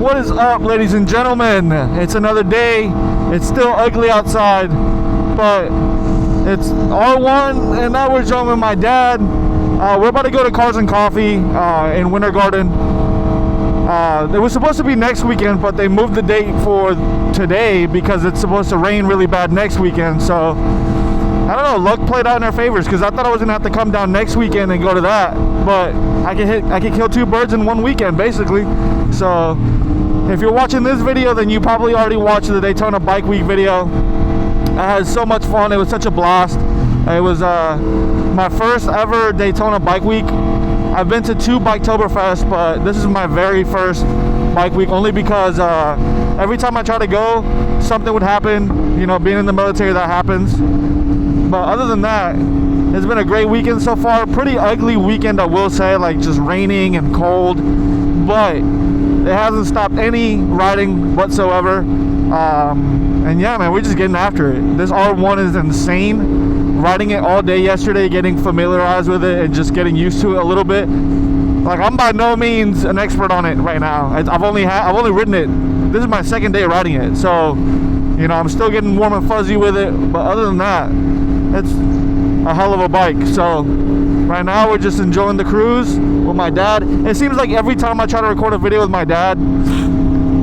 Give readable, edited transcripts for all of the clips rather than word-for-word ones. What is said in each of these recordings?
What is up, ladies and gentlemen? It's another day. It's still ugly outside, but it's R1, and now we're joining with my dad. We're about to go to Cars and Coffee in Winter Garden. It was supposed to be next weekend, but they moved the date for today because it's supposed to rain really bad next weekend. So I don't know, luck played out in our favors because I thought I was gonna have to come down next weekend and go to that, but I can kill two birds in one weekend basically. So if you're watching this video, then you probably already watched the Daytona Bike Week video. I had so much fun. It was such a blast. It was my first ever Daytona Bike Week. I've been to two Biketoberfest, but this is my very first Bike Week, only because every time I try to go, something would happen. You know, being in the military, that happens. But other than that, it's been a great weekend so far. Pretty ugly weekend, I will say, like just raining and cold, but it hasn't stopped any riding whatsoever. And yeah, man, we're just getting after it. This R1 is insane. Riding it all day yesterday, getting familiarized with it and just getting used to it a little bit. Like, I'm by no means an expert on it right now. I've only ridden it. This is my second day riding it, so you know, I'm still getting warm and fuzzy with it. But other than that, it's a hell of a bike. So right now we're just enjoying the cruise with my dad. It seems like every time I try to record a video with my dad,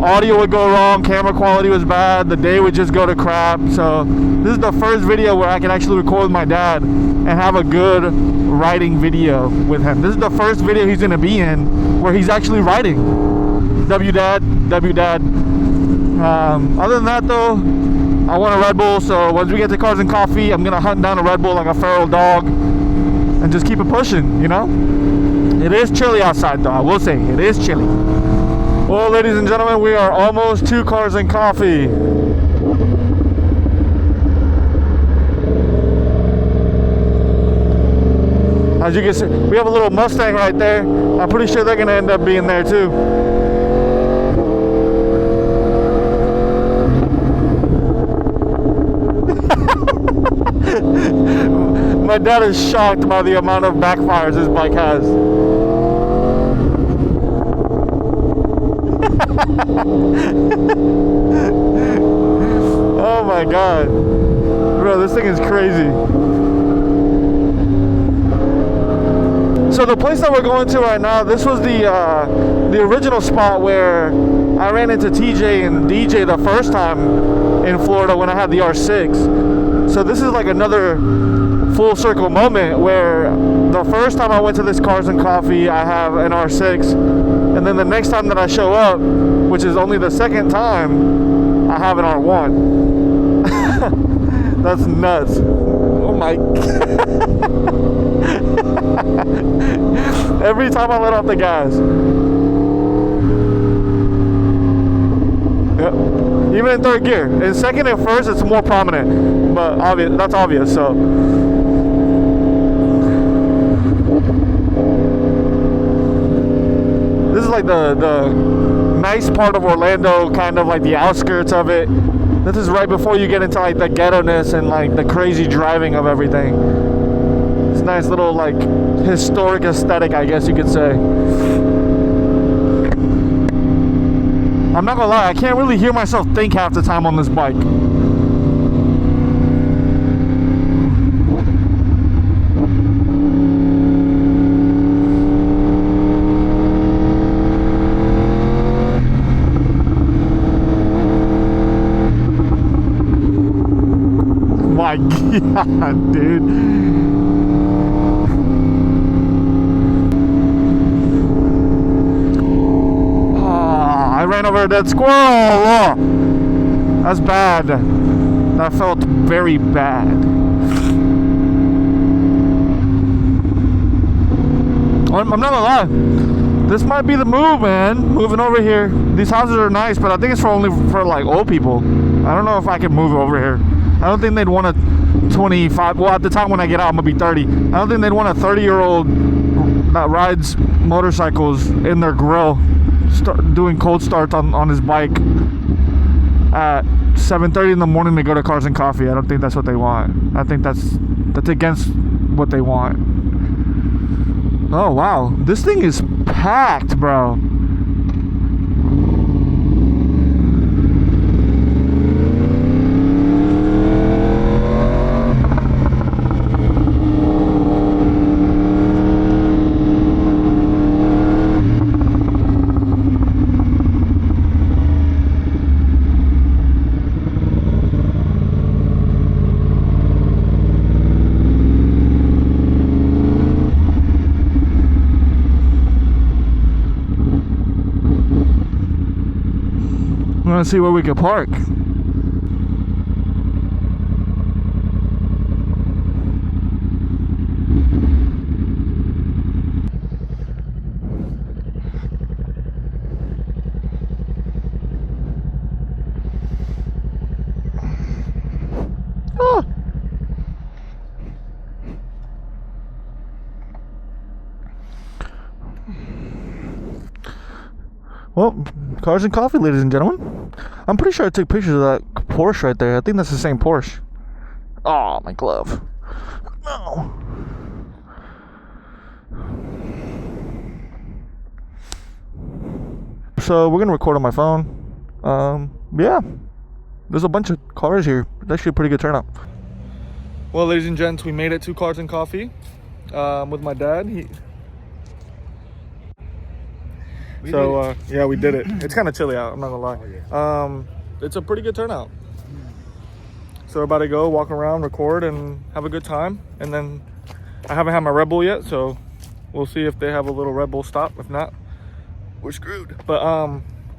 audio would go wrong, camera quality was bad, the day would just go to crap. So this is the first video where I can actually record with my dad and have a good riding video with him. This is the first video he's gonna be in where he's actually riding. JaegerDad, JaegerDad. Other than that though, I want a Red Bull, so once we get to Cars and Coffee, I'm gonna hunt down a Red Bull like a feral dog and just keep it pushing, you know? It is chilly outside though, I will say, it is chilly. Well, ladies and gentlemen, we are almost to Cars and Coffee. As you can see, we have a little Mustang right there. I'm pretty sure they're gonna end up being there too. My dad is shocked by the amount of backfires this bike has. Oh my god, bro, this thing is crazy. So the place that we're going to right now, this was the original spot where I ran into TJ and DJ the first time in Florida when I had the R6. So this is like another full circle moment where the first time I went to this Cars and Coffee, I have an R6, and then the next time that I show up, which is only the second time, I have an R1. That's nuts. Oh my every time I let off the gas. Yep. Even in third gear. In second and first, it's more prominent, but obvious. That's obvious. So this is like the nice part of Orlando, kind of like the outskirts of it. This is right before you get into like the ghetto-ness and like the crazy driving of everything. It's a nice little like historic aesthetic, I guess you could say. I'm not gonna lie, I can't really hear myself think half the time on this bike. My god, dude. I ran over a dead squirrel. Oh, that's bad. That felt very bad. I'm not gonna lie, this might be the move, man. Moving over here. These houses are nice, but I think it's only for like old people. I don't know if I can move over here. I don't think they'd want a 25, well, at the time when I get out, I'm gonna be 30. I don't think they'd want a 30-year-old that rides motorcycles in their grill, doing cold starts on his bike at 7:30 in the morning to go to Cars and Coffee. I don't think that's what they want. I think that's against what they want. Oh wow, this thing is packed, bro. want to see where we could park. Ah. Well, cars and coffee, ladies and gentlemen. I'm pretty sure I took pictures of that Porsche right there. I think that's the same Porsche. Oh, my glove. No. So we're gonna record on my phone. Yeah, there's a bunch of cars here. It's actually a pretty good turnout. Well, ladies and gents, we made it to Cars and Coffee with my dad. Yeah, we did it. It's kind of chilly out, I'm not gonna lie. Oh, yeah. It's a pretty good turnout. So we're about to go walk around, record, and have a good time. And then I haven't had my Red Bull yet, so we'll see if they have a little Red Bull stop. If not, we're screwed. But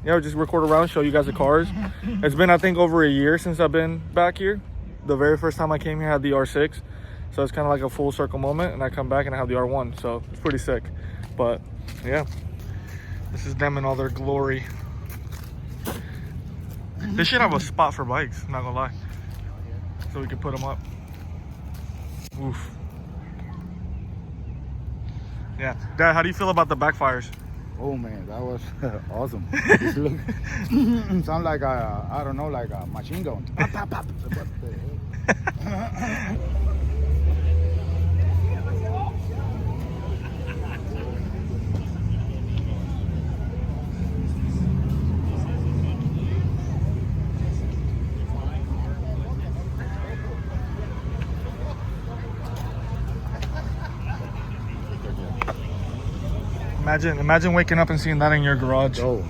yeah, we'll just record around, show you guys the cars. It's been, I think, over a year since I've been back here. The very first time I came here, I had the R6. So it's kind of like a full circle moment, and I come back and I have the R1. So it's pretty sick. But yeah. This is them in all their glory. They should have a spot for bikes, not gonna lie. So we can put them up. Oof. Yeah. Dad, how do you feel about the backfires? Oh man, that was awesome. Just look, sound like I don't know, like a machine gun. Pop, pop, pop. What the hell? Imagine waking up and seeing that in your garage. Oh.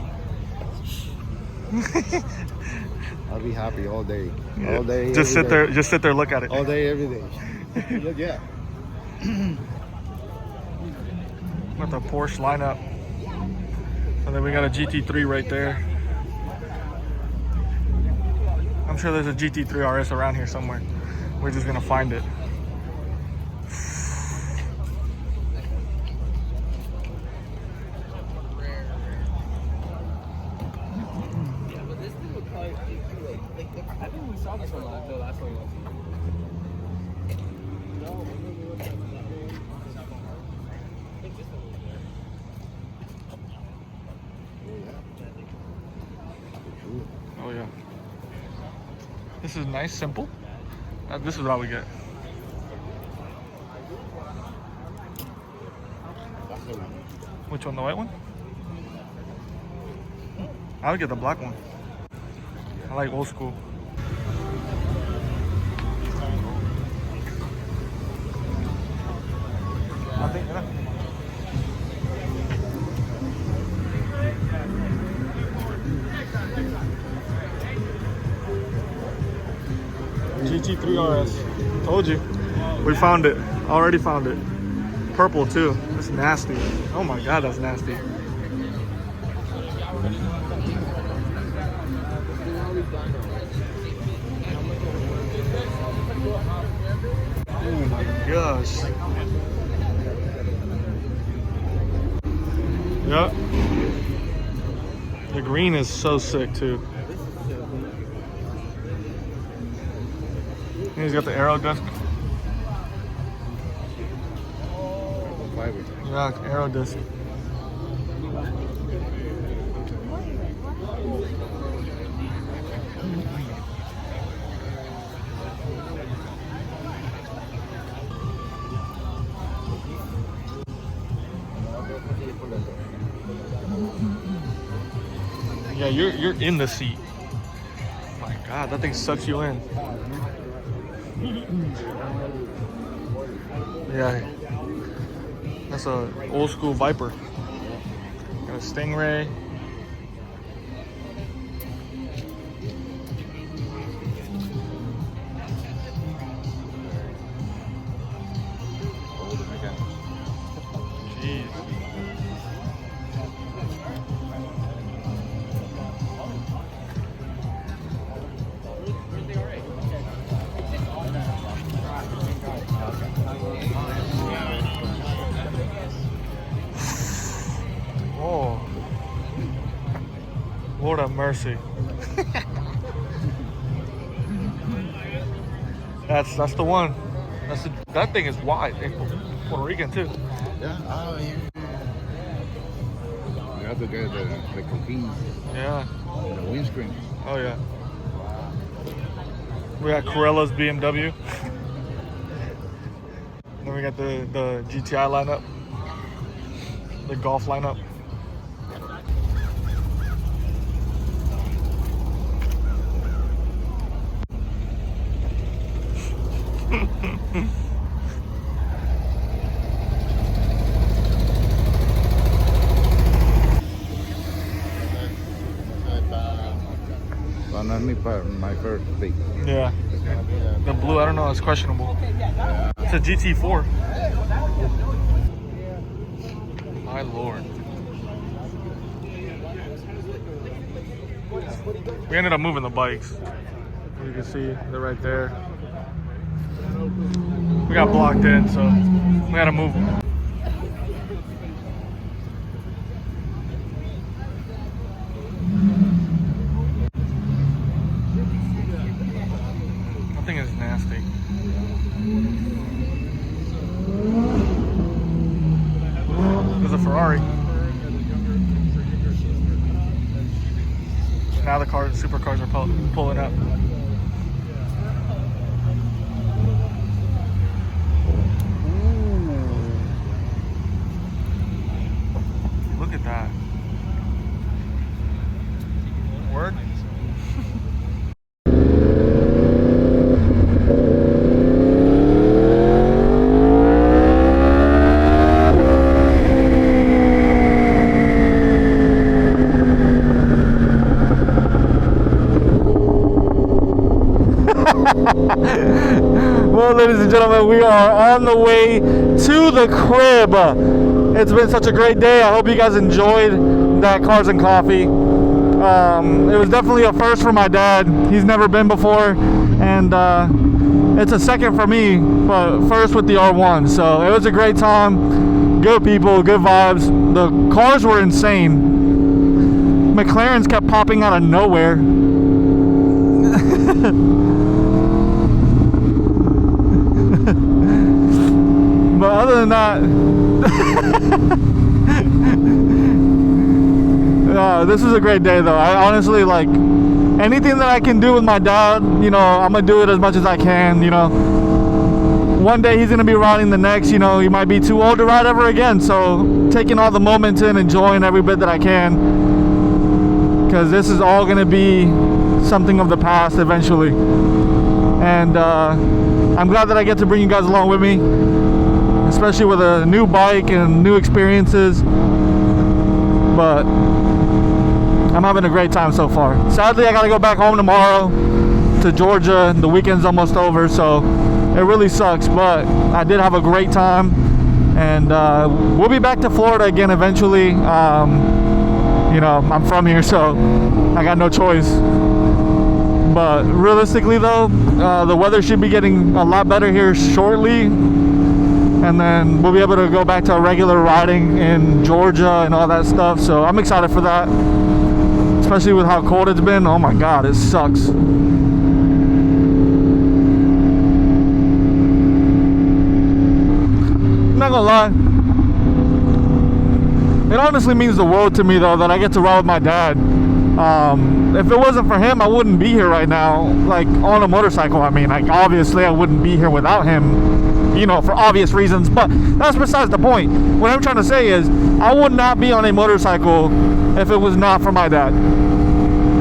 I'll be happy all day. Yeah. All day. Just sit there, look at it. All day, every day. Look, yeah. With the Porsche lineup. And then we got a GT3 right there. I'm sure there's a GT3 RS around here somewhere. We're just gonna find it. I think we saw this one the last one. Oh yeah. This is nice, simple. This is what we get. Which one, the white one? I would get the black one. I like old school. I think, yeah. GT3 RS. Told you. We found it. Already found it. Purple too. That's nasty. Oh my god, that's nasty. Oh my gosh. Yep. The green is so sick too. And he's got the aero disc. Yeah, aero disc. Yeah, you're in the seat. My God, that thing sucks you in. Yeah, that's a old school Viper. Got a Stingray. Jeez. Lord have mercy. That's the one. That thing is wide. Puerto Rican too. Yeah. Oh, yeah. You have to get the coquins, Yeah. the windscreen. Oh yeah. We got Corella's BMW. Then we got the GTI lineup, the Golf lineup. Well, not my first thing. Yeah. The blue, I don't know, it's questionable. It's a GT4. My lord. We ended up moving the bikes. You can see they're right there. We got blocked in, so we had to move them. That thing is nasty. There's a Ferrari. Now the supercars are pulling up. Look at that. Word? Well, ladies and gentlemen, we are on the way to the crib. It's been such a great day. I hope you guys enjoyed that Cars and Coffee. It was definitely a first for my dad. He's never been before, and it's a second for me, but first with the R1. So it was a great time. Good people, good vibes. The cars were insane. McLarens kept popping out of nowhere. But other than that, this is a great day though. I honestly, like, anything that I can do with my dad, you know, I'm gonna do it as much as I can, you know. One day he's gonna be riding, the next, you know, he might be too old to ride ever again. So taking all the moments in, enjoying every bit that I can, because this is all gonna be something of the past eventually. And I'm glad that I get to bring you guys along with me, especially with a new bike and new experiences. But I'm having a great time so far. Sadly, I gotta go back home tomorrow to Georgia. The weekend's almost over, so it really sucks, but I did have a great time. And we'll be back to Florida again eventually. You know, I'm from here, so I got no choice. But realistically though, the weather should be getting a lot better here shortly, and then we'll be able to go back to our regular riding in Georgia and all that stuff. So I'm excited for that, especially with how cold it's been. Oh my god, it sucks. I'm not gonna lie, it honestly means the world to me though that I get to ride with my dad. If it wasn't for him, I wouldn't be here right now, like on a motorcycle. I mean, like, obviously I wouldn't be here without him, you know, for obvious reasons, but that's besides the point. What I'm trying to say is I would not be on a motorcycle if it was not for my dad.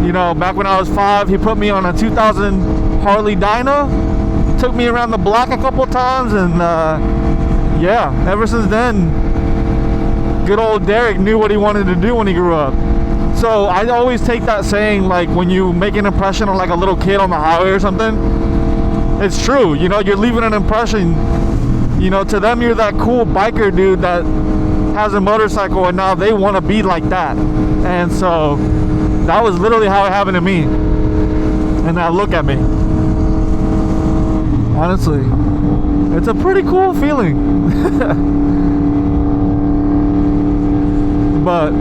You know, back when I was 5, he put me on a 2000 Harley Dyna, took me around the block a couple times, and yeah, ever since then, good old Derek knew what he wanted to do when he grew up. So I always take that saying, like, when you make an impression on like a little kid on the highway or something, it's true. You know, you're leaving an impression. You know, to them you're that cool biker dude that has a motorcycle, and now they want to be like that. And so that was literally how it happened to me. And now look at me. Honestly, it's a pretty cool feeling. But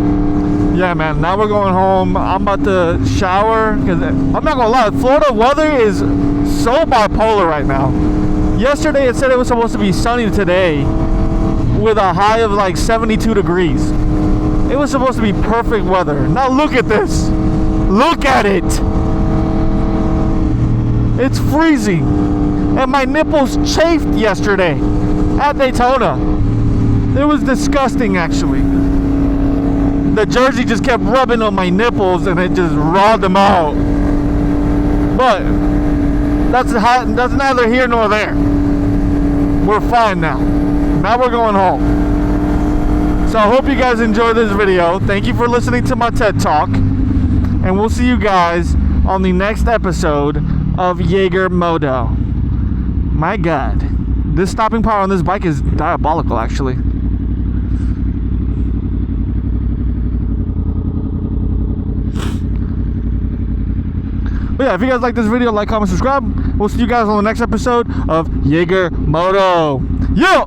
Yeah, man, now we're going home. I'm about to shower because I'm not gonna lie, Florida weather is so bipolar right now. Yesterday it said it was supposed to be sunny today with a high of like 72 degrees. It was supposed to be perfect weather. Now look at this. Look at it. It's freezing. And my nipples chafed yesterday at Daytona. It was disgusting, actually. The jersey just kept rubbing on my nipples and it just rawed them out. But that's neither here nor there. We're fine now. Now we're going home. So I hope you guys enjoyed this video. Thank you for listening to my TED Talk. And we'll see you guys on the next episode of Jaeger Moto. My God. This stopping power on this bike is diabolical, actually. But yeah, if you guys like this video, like, comment, subscribe. We'll see you guys on the next episode of Jaeger Moto. Yeah!